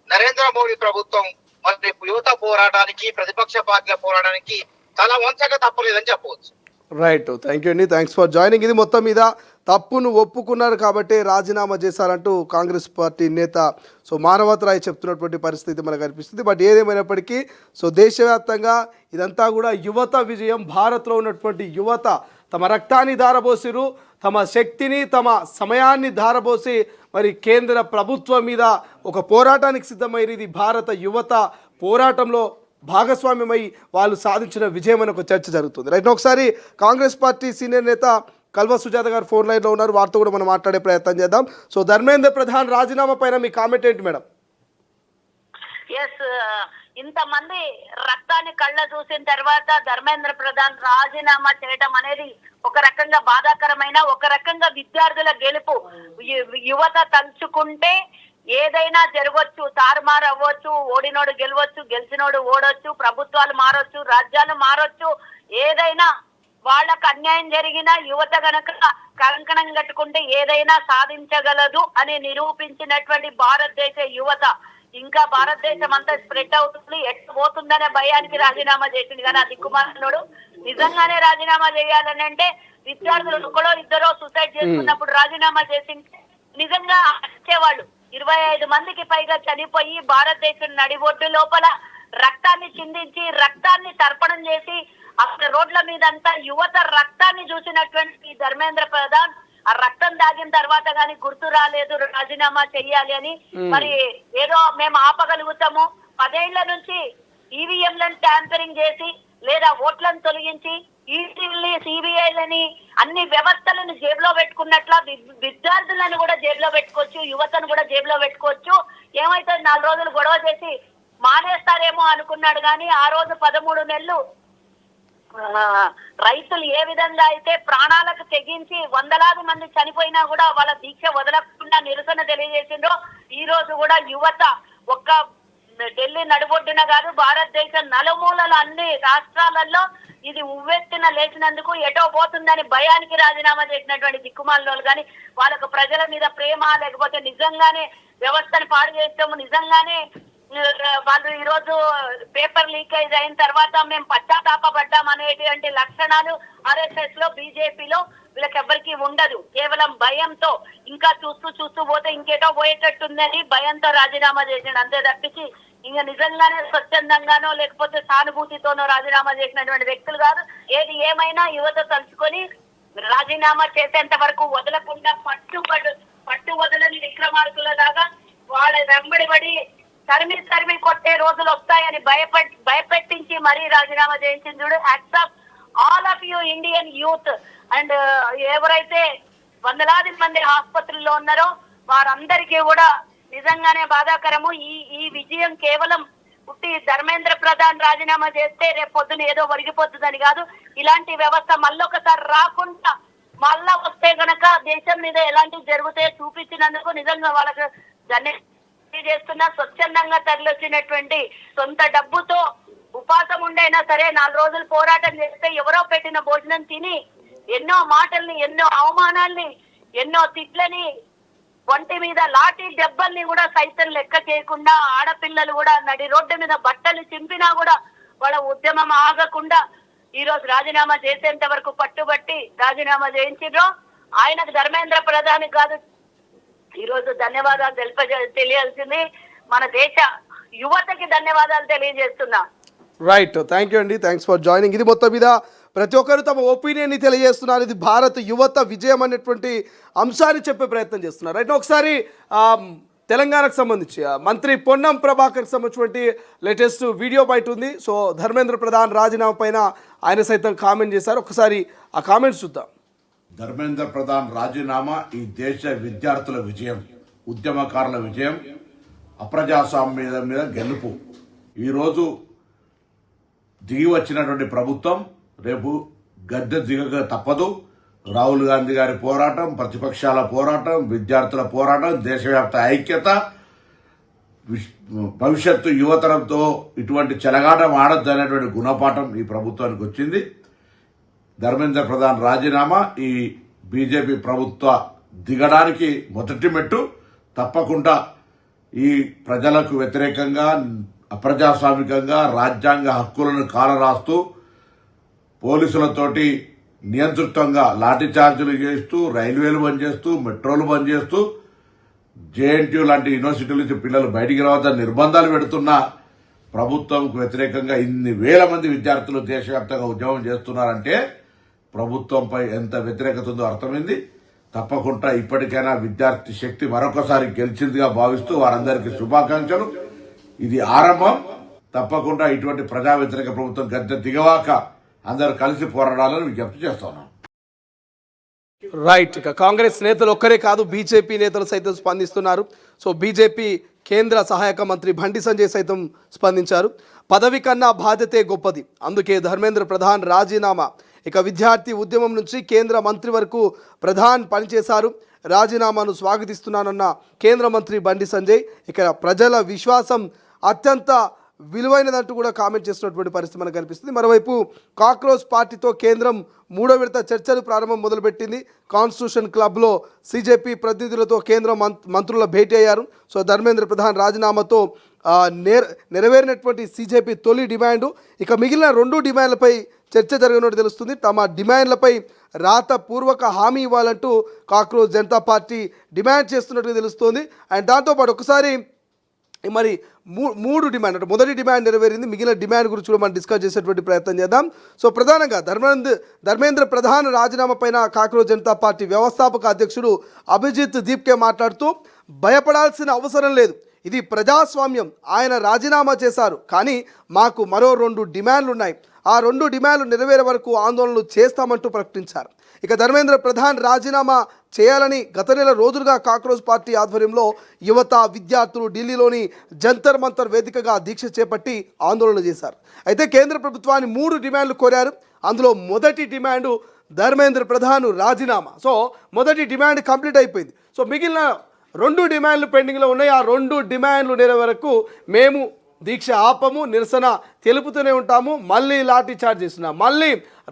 నరేంద్ర మోడీ ప్రభుత్వం మరి యువత పోరాటానికి ప్రతిపక్ష పార్టీల పోరాటానికి చాలా వంచక తప్పలేదని చెప్పవచ్చు. రైట్, థ్యాంక్ యూ అండి, థ్యాంక్స్ ఫర్ జాయినింగ్. ఇది మొత్తం మీద తప్పును ఒప్పుకున్నారు కాబట్టి రాజీనామా చేశారంటూ కాంగ్రెస్ పార్టీ నేత మానవత్ రాయ్ చెప్తున్నటువంటి పరిస్థితి మనకు కనిపిస్తుంది. బట్ ఏదేమైనప్పటికీ దేశవ్యాప్తంగా ఇదంతా కూడా యువత విజయం. భారత్లో ఉన్నటువంటి యువత తమ రక్తాన్ని ధారపోసిరు, తమ శక్తిని తమ సమయాన్ని ధారపోసి మరి కేంద్ర ప్రభుత్వం మీద ఒక పోరాటానికి సిద్ధమైంది. ఇది భారత యువత పోరాటంలో భాగస్వామ్యమై వాళ్ళు సాధించిన విజయం అని ఒక చర్చ జరుగుతుంది. రైట్, ఒకసారి కాంగ్రెస్ పార్టీ సీనియర్ నేత కల్వ సుజాత గారు ఫోన్ లైన్లో ఉన్నారు, వారితో కూడా మనం మాట్లాడే ప్రయత్నం చేద్దాం. ధర్మేంద్ర ప్రధాన్ రాజీనామా పైన మీ కామెంట్ ఏంటి మేడం? ఇంతమంది రక్తాన్ని కళ్ళ చూసిన తర్వాత ధర్మేంద్ర ప్రధాన్ రాజీనామా చేయడం అనేది ఒక రకంగా బాధాకరమైన, ఒక రకంగా విద్యార్థుల గెలుపు. యువత తలుచుకుంటే ఏదైనా జరగవచ్చు, తారుమారు అవ్వచ్చు, ఓడినోడు గెలవచ్చు, గెలిచినోడు ఓడొచ్చు, ప్రభుత్వాలు మారొచ్చు, రాజ్యాలు మారొచ్చు, ఏదైనా వాళ్ళకు అన్యాయం జరిగిన యువత గనక కంకణం కట్టుకుంటే ఏదైనా సాధించగలదు అని నిరూపించినటువంటి భారతదేశ యువత ఇంకా భారతదేశం అంతా స్ప్రెడ్ అవుతుంది, ఎట్టు పోతుందనే భయానికి రాజీనామా చేసింది. కానీ ఆ దిక్కుమాలినోడు నిజంగానే రాజీనామా చేయాలని అంటే విద్యార్థులు ఒకరో ఇద్దరో సూసైడ్ చేసుకున్నప్పుడు రాజీనామా చేసి నిజంగా వచ్చేవాళ్ళు 25 మందికి పైగా చనిపోయి భారతదేశం నడిబొడ్డు లోపల రక్తాన్ని చిందించి రక్తాన్ని తర్పణం చేసి అక్కడ రోడ్ల మీద అంతా యువత రక్తాన్ని చూసినటువంటి ధర్మేంద్ర ప్రధాన్ ఆ రక్తం దాగిన తర్వాత గాని గుర్తు రాలేదు రాజీనామా చెయ్యాలి అని. మరి ఏదో మేము ఆపగలుగుతాము, 10 ఏళ్ల నుంచి ఈవీఎంలను ట్యాంపరింగ్ చేసి లేదా ఓట్లను తొలగించి ఈసీని సిబిఐలని అన్ని వ్యవస్థలను జేబులో పెట్టుకున్నట్ల విద్యార్థులను కూడా జేబులో పెట్టుకోవచ్చు, యువతను కూడా జేబులో పెట్టుకోవచ్చు. ఏమైతే 4 రోజులు గొడవ చేసి మానేస్తారేమో అనుకున్నాడు. కానీ ఆ రోజు 13 నెలలు రైతులు ఏ విధంగా అయితే ప్రాణాలకు తెగించి వందలాది మంది చనిపోయినా కూడా వాళ్ళ దీక్ష వదలకుండా నిరసన తెలియజేసిండ్రో, ఈ రోజు కూడా యువత ఒక్క ఢిల్లీ నడుబొడ్డున కాదు భారతదేశం నలుమూలల అన్ని రాష్ట్రాలలో ఇది ఉవ్వెత్తున లేచినందుకు ఎటో పోతుందని భయానికి రాజీనామా చేసినటువంటి దిక్కుమాలినోళ్ళు. కానీ వాళ్ళకు ప్రజల మీద ప్రేమ లేకపోతే నిజంగానే వ్యవస్థను పాడు చేస్తాము, నిజంగానే వాళ్ళు ఈ రోజు పేపర్ లీకేజ్ అయిన తర్వాత మేము పశ్చాత్తాపడ్డాం అనేటువంటి లక్షణాలు ఆర్ఎస్ఎస్ లో బీజేపీలో వీళ్ళకి ఎవరికి ఉండదు. కేవలం భయంతో ఇంకా చూస్తూ పోతే ఇంకేటో పోయేటట్టుందని భయంతో రాజీనామా చేసాడు అంతే తప్పించి ఇంకా నిజంగానే స్వచ్ఛందంగానో లేకపోతే సానుభూతితోనో రాజీనామా చేసినటువంటి వ్యక్తులు కాదు. ఏది ఏమైనా యువత తలుచుకొని రాజీనామా చేసేంత వరకు వదలకుండా పట్టు వదలని విక్రమార్కుల లాగా వాళ్ళ వెంబడి పడి తరిమి కొట్టే రోజులు వస్తాయని భయపెట్టించి మరీ రాజీనామా చేయించింది చూడు. Hats off all of you Indian youth and ఎవరైతే వందలాది మంది ఆసుపత్రుల్లో ఉన్నారో వారందరికీ కూడా నిజంగానే బాధాకరము. ఈ విజయం కేవలం పుట్టి ధర్మేంద్ర ప్రధాన్ రాజీనామా చేస్తే రేపు పొద్దున ఏదో ఒరిగిపోతుందని కాదు. ఇలాంటి వ్యవస్థ మళ్ళొకసారి రాకుండా మళ్ళా వస్తే గనక దేశం మీద ఎలాంటివి జరుగుతాయో చూపించినందుకు నిజంగా వాళ్ళకు చేస్తున్నా. స్వచ్ఛందంగా తరలిచ్చినటువంటి సొంత డబ్బుతో ఉపాసం ఉండైనా సరే 4 రోజులు పోరాటం చేస్తే ఎవరో పెట్టిన భోజనం తిని ఎన్నో మాటల్ని, ఎన్నో అవమానాల్ని, ఎన్నో తిట్లని, ఒంటి మీద లాఠీ దెబ్బల్ని కూడా సైతం లెక్క చేయకుండా ఆడపిల్లలు కూడా నడి రోడ్డు మీద బట్టలు చింపినా కూడా వాళ్ళ ఉద్యమం ఆగకుండా ఈ రోజు రాజీనామా చేసేంత వరకు పట్టుబట్టి రాజీనామా చేయించారు. ఆయనకు ధర్మేంద్ర ప్రధాని కాదు ఈ రోజు ధన్యవాదాలు తెలియాల్సింది మన దేశ యువతకి ధన్యవాదాలు తెలియజేస్తున్నా. రైట్, థ్యాంక్ యూ అండి, థ్యాంక్స్ ఫర్ జాయినింగ్. ఇది మొత్తం మీద ప్రతి ఒక్కరు తమ ఒపీనియన్ని తెలియజేస్తున్నారు. ఇది భారత్ యువత విజయం అనేటువంటి అంశాన్ని చెప్పే ప్రయత్నం చేస్తున్నారు. రైట్, ఒకసారి తెలంగాణకు సంబంధించి మంత్రి పొన్నం ప్రభాకర్కి సంబంధించినటువంటి లేటెస్ట్ వీడియో బయట ఉంది. ధర్మేంద్ర ప్రధాన్ రాజీనామా పైన ఆయన సైతం కామెంట్ చేశారు. ఒకసారి ఆ కామెంట్స్ చూద్దాం. ధర్మేంద్ర ప్రధాన్ రాజీనామా ఈ దేశ విద్యార్థుల విజయం, ఉద్యమకారుల విజయం, అప్రజాస్వామ్య మీద గెలుపు. ఈరోజు దిగి వచ్చినటువంటి ప్రభుత్వం రేపు గద్దె దిగక తప్పదు. రాహుల్ గాంధీ గారి పోరాటం, ప్రతిపక్షాల పోరాటం, విద్యార్థుల పోరాటం, దేశవ్యాప్త ఐక్యత, భవిష్యత్తు యువతరంతో ఇటువంటి చెలగాటం ఆడద్దు అనేటువంటి గుణపాఠం ఈ ప్రభుత్వానికి వచ్చింది. ధర్మేంద్ర ప్రధాన్ రాజీనామా ఈ బీజేపీ ప్రభుత్వ దిగడానికి మొదటి మెట్టు. తప్పకుండా ఈ ప్రజలకు వ్యతిరేకంగా అప్రజాస్వామికంగా రాజ్యాంగ హక్కులను కాలరాస్తూ పోలీసులతోటి నియంతృత్వంగా లాఠీ చార్జీలు చేస్తూ రైల్వేలు బంద్ చేస్తూ మెట్రోలు బంద్ చేస్తూ జేఎన్టీయూ లాంటి యూనివర్సిటీల నుంచి పిల్లలు బయటికి రావద్దని నిర్బంధాలు పెడుతున్న ప్రభుత్వంకు వ్యతిరేకంగా ఇన్ని వేల మంది విద్యార్థులు దేశవ్యాప్తంగా ఉద్యమం చేస్తున్నారంటే ప్రభుత్వంపై ఎంత వ్యతిరేకత ఉందో అర్థమైంది. తప్పకుండా ఇప్పటికైనా విద్యార్థి శక్తి మరొకసారి గెలిచిందిగా భావిస్తూ వారందరికీ శుభాకాంక్షలు. ఇది ఆరంభం. తప్పకుండా ఇటువంటి ప్రజా వ్యతిరేక ప్రభుత్వం గద్దె దిగవాక అందరూ కలిసి పోరాడాలని విజ్ఞప్తి చేస్తున్నాం. రైట్. ఇక కాంగ్రెస్ నేతలు ఒక్కరే కాదు, బీజేపీ నేతలు సైతం స్పందిస్తున్నారు. సో బీజేపీ కేంద్ర సహాయక మంత్రి బండి సంజయ్ సైతం స్పందించారు. పదవి కన్నా బాధ్యతే గొప్పది, అందుకే ధర్మేంద్ర ప్రధాన్ రాజీనామా. ఇక విద్యార్థి ఉద్యమం నుంచి కేంద్ర మంత్రి వరకు ప్రధాన్ పనిచేశారు. రాజీనామాను స్వాగతిస్తున్నానన్న కేంద్ర మంత్రి బండి సంజయ్ ఇక ప్రజల విశ్వాసం అత్యంత విలువైనదంటూ కూడా కామెంట్ చేస్తున్నటువంటి పరిస్థితి మనకు కనిపిస్తుంది. మరోవైపు కాక్రోచ్ పార్టీతో కేంద్రం 3వ విడత చర్చలు ప్రారంభం మొదలుపెట్టింది. కాన్స్టిట్యూషన్ క్లబ్లో సీజేపీ ప్రతినిధులతో కేంద్ర మంత్రుల భేటీ అయ్యారు. సో ధర్మేంద్ర ప్రధాన్ రాజీనామాతో నెరవేరినటువంటి సీజేపీ తొలి డిమాండు. ఇక మిగిలిన 2 డిమాండ్లపై చర్చ జరగనున్నట్టు తెలుస్తుంది. తమ డిమాండ్లపై రాతపూర్వక హామీ ఇవ్వాలంటూ కాక్రోచ్ జనతా పార్టీ డిమాండ్ చేస్తున్నట్టుగా తెలుస్తోంది. అండ్ దాంతోపాటు ఒకసారి మరి 3 డిమాండ్ అంటే మొదటి డిమాండ్ నెరవేరింది. మిగిలిన డిమాండ్ గురించి కూడా మనం డిస్కస్ చేసేటువంటి ప్రయత్నం చేద్దాం. సో ప్రధానంగా ధర్మేంద్ర ప్రధాన్ రాజీనామా పైన కాక్రోచ్ జనతా పార్టీ వ్యవస్థాపక అధ్యక్షుడు అభిజిత్ దీప్కే మాట్లాడుతూ భయపడాల్సిన అవసరం లేదు, ఇది ప్రజాస్వామ్యం. ఆయన రాజీనామా చేశారు, కానీ మాకు మరో 2 డిమాండ్లు ఉన్నాయి. ఆ 2 డిమాండ్లు నెరవేరే వరకు ఆందోళనలు చేస్తామంటూ ప్రకటించారు. ఇక ధర్మేంద్ర ప్రధాన్ రాజీనామా చేయాలని గత నెల రోజులుగా కాక్రోచ్ పార్టీ ఆధ్వర్యంలో యువత విద్యార్థులు ఢిల్లీలోని జంతర్ మంతర్ వేదికగా దీక్ష చేపట్టి ఆందోళన చేశారు. అయితే కేంద్ర ప్రభుత్వాన్ని 3 డిమాండ్లు కోరారు. అందులో మొదటి డిమాండు ధర్మేంద్ర ప్రధాన్ రాజీనామా. సో మొదటి డిమాండ్ కంప్లీట్ అయిపోయింది. సో మిగిలిన 2 డిమాండ్లు పెండింగ్లో ఉన్నాయి. ఆ 2 డిమాండ్లు నెరవేరకు మేము దీక్ష ఆపము, నిరసన తెలుపుతూనే ఉంటాము. మళ్ళీ లాఠీ చార్జ్ చేసినా, మళ్ళీ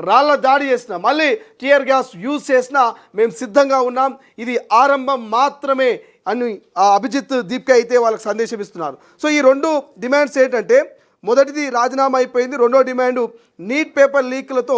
రాళ్ల దాడి చేసినా, మళ్ళీ టియర్ గ్యాస్ యూజ్ చేసినా మేము సిద్ధంగా ఉన్నాం. ఇది ఆరంభం మాత్రమే అని అభిజిత్ దీప్కే అయితే వాళ్ళకి సందేశం ఇస్తున్నారు. సో ఈ 2 డిమాండ్స్ ఏంటంటే, మొదటిది రాజీనామా అయిపోయింది. 2వ డిమాండు నీట్ పేపర్ లీక్లతో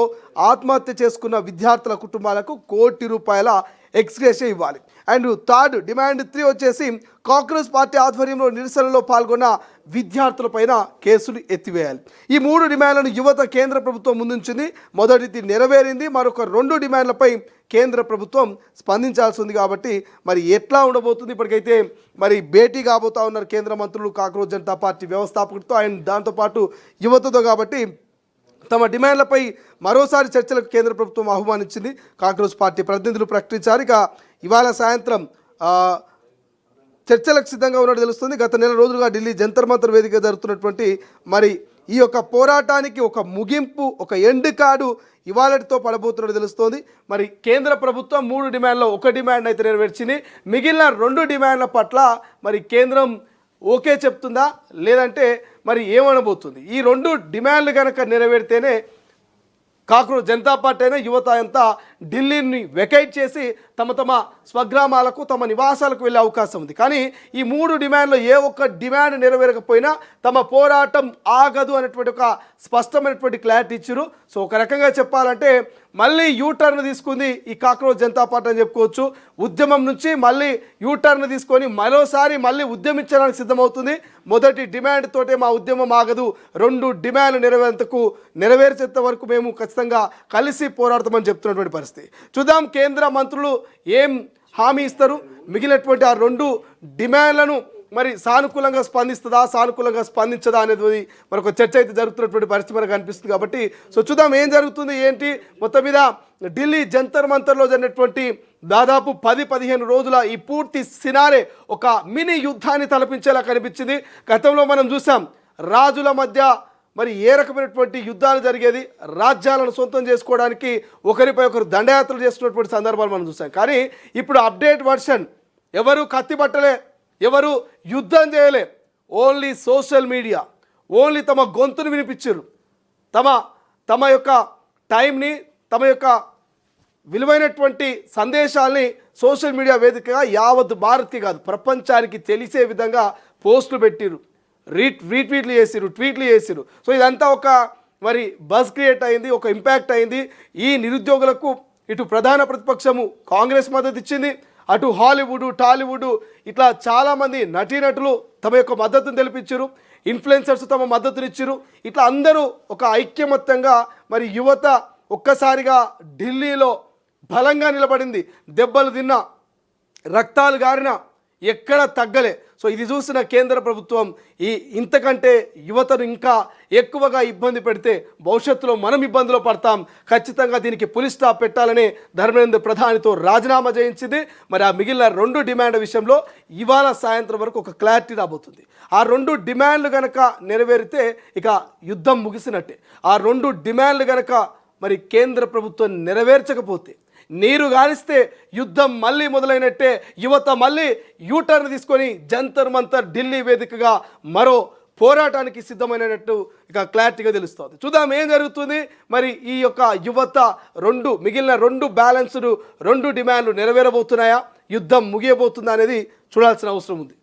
ఆత్మహత్య చేసుకున్న విద్యార్థుల కుటుంబాలకు ₹1 కోటి ఎక్స్గ్రేషియా ఇవ్వాలి. అండ్ థర్డ్ డిమాండ్ 3 వచ్చేసి కాక్రోచ్ పార్టీ ఆధ్వర్యంలో నిరసనలో పాల్గొన్న విద్యార్థులపైన కేసులు ఎత్తివేయాలి. ఈ 3 డిమాండ్లను యువత కేంద్ర ప్రభుత్వం ముందుంచింది. మొదటిది నెరవేరింది. మరొక 2 డిమాండ్లపై కేంద్ర ప్రభుత్వం స్పందించాల్సి ఉంది. కాబట్టి మరి ఎట్లా ఉండబోతుంది? ఇప్పటికైతే మరి భేటీ కాబోతా ఉన్నారు కేంద్ర మంత్రులు కాక్రోచ్ జనతా పార్టీ వ్యవస్థాపకుడితో అండ్ దాంతోపాటు యువతతో. కాబట్టి తమ డిమాండ్లపై మరోసారి చర్చలకు కేంద్ర ప్రభుత్వం ఆహ్వానించింది. కాక్రోచ్ పార్టీ ప్రతినిధులు ప్రకటించారు. ఇక ఇవాళ సాయంత్రం చర్చలకు సిద్ధంగా ఉన్నట్టు తెలుస్తుంది. గత నెల రోజులుగా ఢిల్లీ జంతర్ మంతర్ వేదిక జరుగుతున్నటువంటి మరి ఈ యొక్క పోరాటానికి ఒక ముగింపు, ఒక ఎండ్ కార్డు ఇవాళతో పడబోతున్నట్టు తెలుస్తోంది. మరి కేంద్ర ప్రభుత్వం 3 డిమాండ్లో 1 డిమాండ్ అయితే నెరవేర్చింది. మిగిలిన 2 డిమాండ్ల పట్ల మరి కేంద్రం ఓకే చెప్తుందా, లేదంటే మరి ఏమనబోతుంది? ఈ 2 డిమాండ్లు కనుక నెరవేరితేనే కాక్రోచ్ జనతా పార్టీ అయినా యువత అంతా ఢిల్లీని వెకేట్ చేసి తమ స్వగ్రామాలకు తమ నివాసాలకు వెళ్ళే అవకాశం ఉంది. కానీ ఈ 3 డిమాండ్లో ఏ ఒక్క డిమాండ్ నెరవేరకపోయినా తమ పోరాటం ఆగదు అనేటువంటి ఒక స్పష్టమైనటువంటి క్లారిటీ ఇచ్చారు. సో ఒక రకంగా చెప్పాలంటే మళ్ళీ యూటర్న్ తీసుకుంది ఈ కాక్రోచ్ జనతా పార్టీ అని చెప్పుకోవచ్చు. ఉద్యమం నుంచి మళ్ళీ యూటర్న్ తీసుకొని మరోసారి మళ్ళీ ఉద్యమించడానికి సిద్ధమవుతుంది. మొదటి డిమాండ్ తోటే మా ఉద్యమం ఆగదు, 2 డిమాండ్లు నెరవేర్చేంత వరకు మేము ఖచ్చితంగా కలిసి పోరాడతామని చెప్తున్నటువంటి పరిస్థితి. చూద్దాం కేంద్ర మంత్రులు ఏం హామీ ఇస్తారు. మిగిలినటువంటి ఆ 2 డిమాండ్లను మరి సానుకూలంగా స్పందిస్తుందా, సానుకూలంగా స్పందించదా అనేది మనకు చర్చ అయితే జరుగుతున్నటువంటి పరిస్థితి మనకు అనిపిస్తుంది. కాబట్టి సో చూద్దాం ఏం జరుగుతుంది ఏంటి. మొత్తం మీద ఢిల్లీ జంతర్ మంతర్లో జరిగినటువంటి దాదాపు 10-15 రోజుల ఈ పూర్తి సినారే ఒక మినీ యుద్ధాన్ని తలపించేలా కనిపించింది. గతంలో మనం చూసాం రాజుల మధ్య మరి ఏ రకమైనటువంటి యుద్ధాలు జరిగేది, రాజ్యాలను సొంతం చేసుకోవడానికి ఒకరిపై ఒకరు దండయాత్రలు చేస్తున్నటువంటి సందర్భాలు మనం చూసాం. కానీ ఇప్పుడు అప్డేట్ వర్షన్, ఎవరు కత్తి పట్టలే, ఎవరు యుద్ధం చేయలే, ఓన్లీ సోషల్ మీడియా, ఓన్లీ తమ గొంతును వినిపించారు. తమ యొక్క టైంని, తమ యొక్క విలువైనటువంటి సందేశాల్ని సోషల్ మీడియా వేదికగా యావత్ భారత్కి కాదు ప్రపంచానికి తెలిసే విధంగా పోస్టులు పెట్టిరు, రీట్వీట్లు చేసిరు, ట్వీట్లు చేసిరు. సో ఇదంతా ఒక మరి బజ్ క్రియేట్ అయింది, ఒక ఇంపాక్ట్ అయింది. ఈ నిరుద్యోగులకు ఇటు ప్రధాన ప్రతిపక్షము కాంగ్రెస్ మద్దతు ఇచ్చింది, అటు హాలీవుడ్, టాలీవుడ్ ఇట్లా చాలామంది నటీనటులు తమ యొక్క మద్దతును తెలిపించారు, ఇన్ఫ్లుయెన్సర్స్ తమ మద్దతునిచ్చారు. ఇట్లా అందరూ ఒక ఐక్యమత్యంగా మరి యువత ఒక్కసారిగా ఢిల్లీలో బలంగా నిలబడింది. దెబ్బలు తిన్నా, రక్తాలు గారిన ఎక్కడ తగ్గలే. సో ఇది చూసిన కేంద్ర ప్రభుత్వం ఇంతకంటే యువతను ఇంకా ఎక్కువగా ఇబ్బంది పెడితే భవిష్యత్తులో మనం ఇబ్బందులు పడతాం, ఖచ్చితంగా దీనికి పులి స్టాప్ పెట్టాలని ధర్మేంద్ర ప్రధానితో రాజీనామా చేయించింది. మరి ఆ మిగిలిన 2 డిమాండ్ విషయంలో ఇవాళ సాయంత్రం వరకు ఒక క్లారిటీ రాబోతుంది. ఆ 2 డిమాండ్లు కనుక నెరవేరితే ఇక యుద్ధం ముగిసినట్టే. ఆ 2 డిమాండ్లు కనుక మరి కేంద్ర ప్రభుత్వం నెరవేర్చకపోతే, నీరు గాలిస్తే యుద్ధం మళ్ళీ మొదలైనట్టే. యువత మళ్ళీ యూటర్న్ తీసుకొని జంతర్ మంతర్ ఢిల్లీ వేదికగా మరో పోరాటానికి సిద్ధమైనట్టు ఇక క్లారిటీగా తెలుస్తుంది. చూద్దాం ఏం జరుగుతుంది. మరి ఈ యొక్క యువత మిగిలిన 2 బ్యాలెన్స్డ్ 2 డిమాండ్లు నెరవేరబోతున్నాయా, యుద్ధం ముగియబోతుందా అనేది చూడాల్సిన అవసరం ఉంది.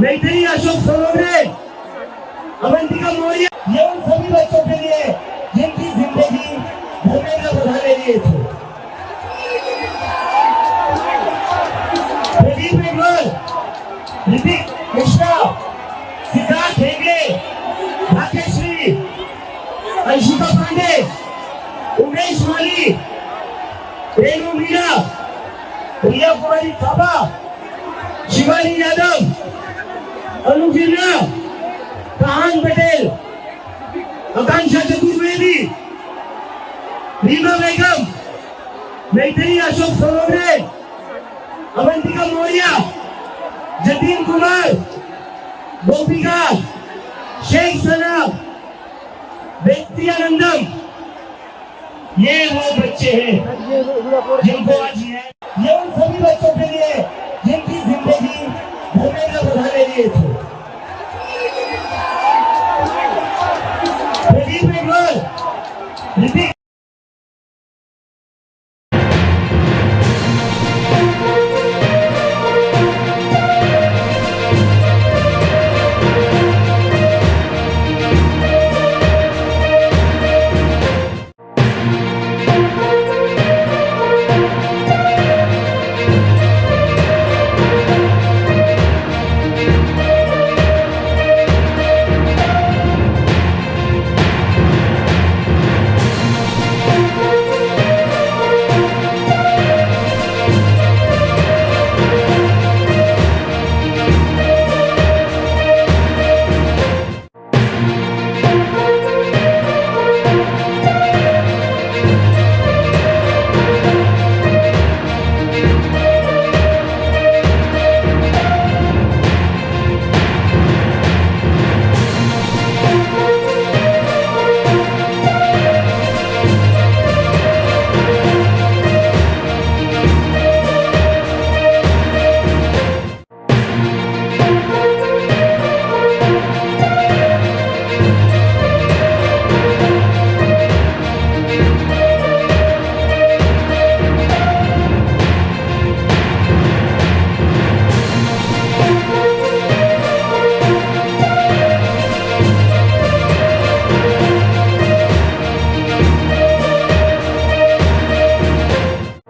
मैथिली अशोक सोनवणे, अवंतिका मौर्य, ये उन सभी बच्चों के लिए जिनकी जिंदगी धर्मेंद्र प्रधान ने दी थी। प्रदीप मेघवाल, ऋतिक मिश्रा, सिद्धार्थ हेगड़े, भाग्यश्री, अंशिका पांडे, उमेश माली, रेणु मीणा, रिया कुमारी थापा, शिवानी यादव, अनुजीना, कहान पटेल, आकांक्षा चतुर्वेदी, रीमा बेगम, मैथिली अशोक सोनवणे, अवंतिका मौर्य, जतीन कुमार, गोपिका, शेख सना, व्यक्तियानंदम, ये वो बच्चे हैं जिनको आज ये उन सभी बच्चों के लिए जिनकी जिंदगी धर्मेंद्र प्रधान ने दी थी।